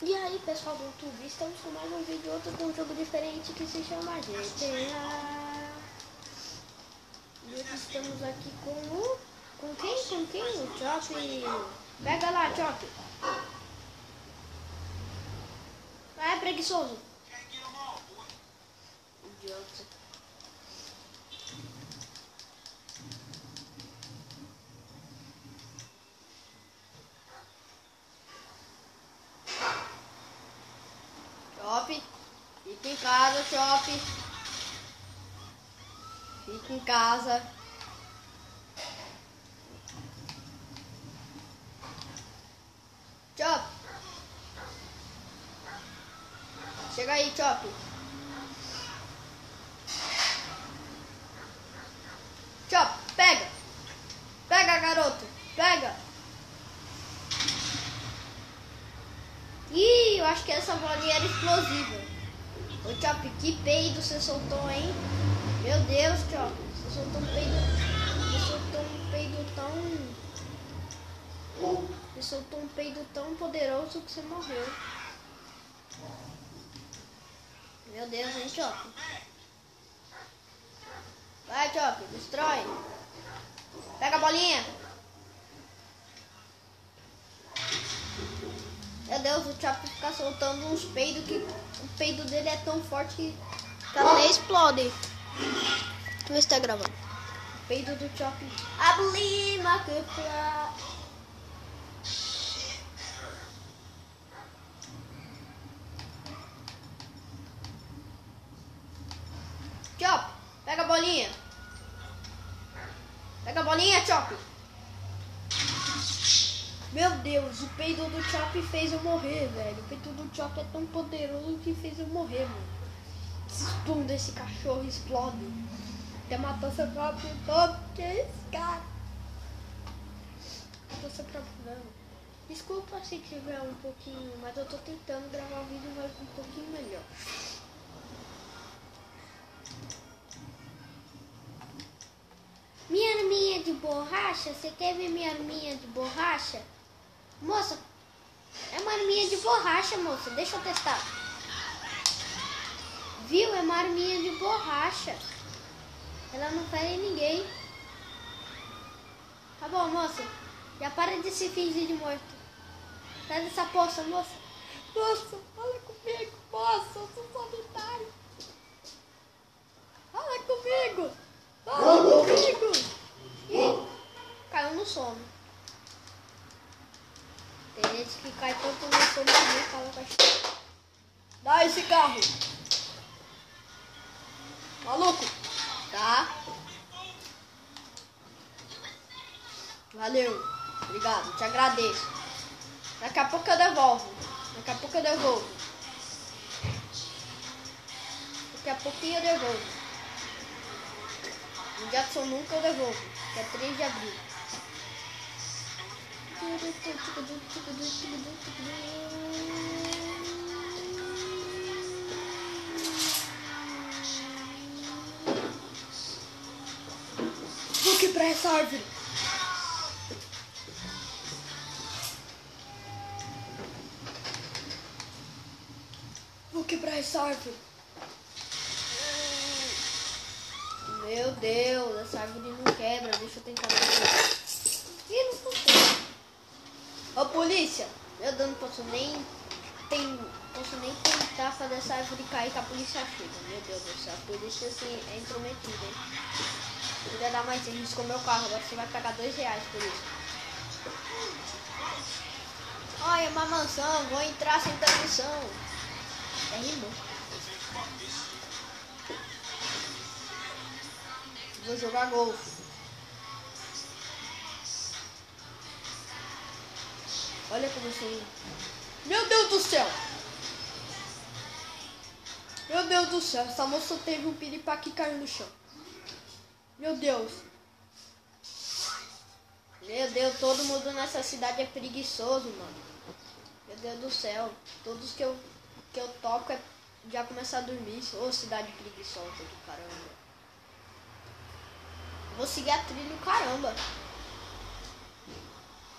E aí pessoal do YouTube, estamos com mais um vídeo outro com um jogo diferente que se chama GTA. E hoje estamos aqui com o... Com quem? O Chop. Pega lá, Chop. Vai, preguiçoso. Idiota. Chop, fica em casa, Chop. Fica em casa. Chop. Chega aí, Chop. Chop, pega. Pega, garoto. Pega. Ih, eu acho que essa bolinha era explosiva. Ô, Chop, que peido você soltou, hein? Meu Deus, Chop. Você soltou um peido... Você soltou um peido tão... Você soltou um peido tão poderoso que você morreu. Meu Deus, hein, Chop? Vai, Chop, destrói. Pega a bolinha. Meu Deus, o Chop fica soltando uns peidos que o peido dele é tão forte que até explode. Deixa eu ver se tá gravando. O peido do Chop. Ablima que pra... Chop, pega a bolinha. Pega a bolinha, Chop. Meu Deus, o peido do Chop fez eu morrer, velho. O peido do Chop é tão poderoso que fez eu morrer, mano. Explode esse cachorro, explode. Até matou seu próprio irmão. Que é esse cara? Matou seu próprio irmão. Desculpa se tiver um pouquinho, mas eu tô tentando gravar o vídeo mais um pouquinho melhor. Minha arminha de borracha? Você quer ver minha arminha de borracha? Moça, é uma arminha de borracha, moça. Deixa eu testar. Viu? É uma arminha de borracha. Ela não fere ninguém. Tá bom, moça. Já para de se fingir de morto. Sai dessa poça, moça. Moça, fala comigo, moça. Eu sou solitário. Fala comigo. Fala comigo. Ih, caiu no sono. Tem gente que cai tanto no sono que nem fala com a gente. Dá esse carro. Maluco. Tá. Valeu. Obrigado, te agradeço. Daqui a pouco eu devolvo. Daqui a pouco eu devolvo. Daqui a pouquinho eu devolvo. No Jackson nunca eu devolvo. Que é 3 de abril. Vou quebrar essa árvore. Vou quebrar essa árvore. Meu Deus, essa árvore não quebra. Deixa eu tentar fazer. Ih, não funciona. Ô, polícia! Meu Deus, não posso nem tentar fazer essa árvore cair que a polícia chega. Meu Deus do céu, a polícia assim, é intrometida, hein? Filha da mãe, você riscou meu carro, agora você vai pagar R$2 por isso. Olha, uma mansão, vou entrar sem permissão. É rimou. Vou jogar golfe. Olha como você... Meu Deus do céu! Meu Deus do céu, essa moça teve um piripaque que caiu no chão. Meu Deus. Meu Deus, todo mundo nessa cidade é preguiçoso, mano. Meu Deus do céu. Todos que eu toco já começam a dormir. Ô, cidade preguiçosa do caramba. Vou seguir a trilha, caramba.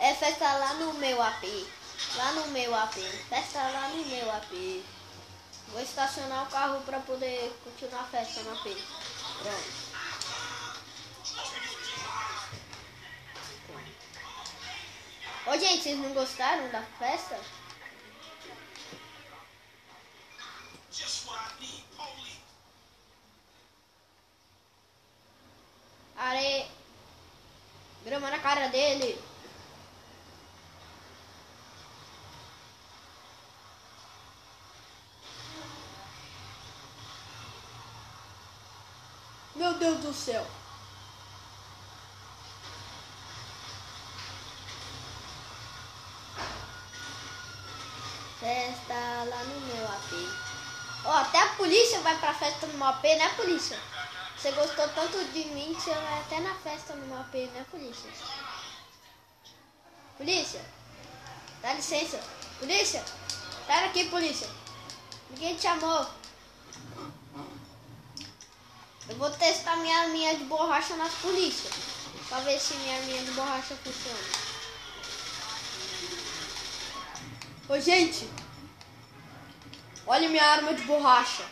É festa lá no meu AP. Lá no meu AP. Festa lá no meu AP. Vou estacionar o carro para poder continuar a festa no AP. Pronto. Ô, gente, vocês não gostaram da festa? Areia. Grama na cara dele. Meu Deus do céu. Festa lá no meu AP. Ó, até a polícia vai pra festa no meu AP, né, polícia? Você gostou tanto de mim que você vai até na festa no meu AP, né, polícia? Polícia, dá licença. Polícia, sai daqui, polícia. Ninguém te chamou. Eu vou testar minha arminha de borracha nas polícias. Pra ver se minha arminha de borracha funciona. Ô, gente. Olha minha arma de borracha.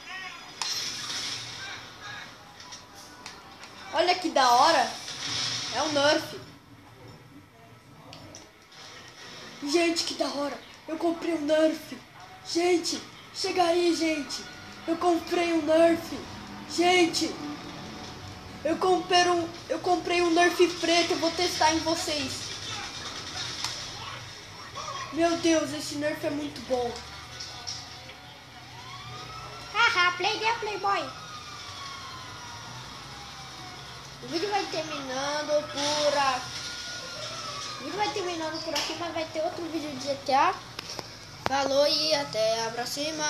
Olha que da hora. É um Nerf. Gente, que da hora. Eu comprei um Nerf. Gente, chega aí, gente. Eu comprei um Nerf. Gente, eu comprei um Nerf preto. Eu vou testar em vocês. Meu Deus, esse Nerf é muito bom. Haha, Playboy. O vídeo vai terminando por aqui. O vídeo vai terminando por aqui, mas vai ter outro vídeo de GTA. Falou e até a próxima.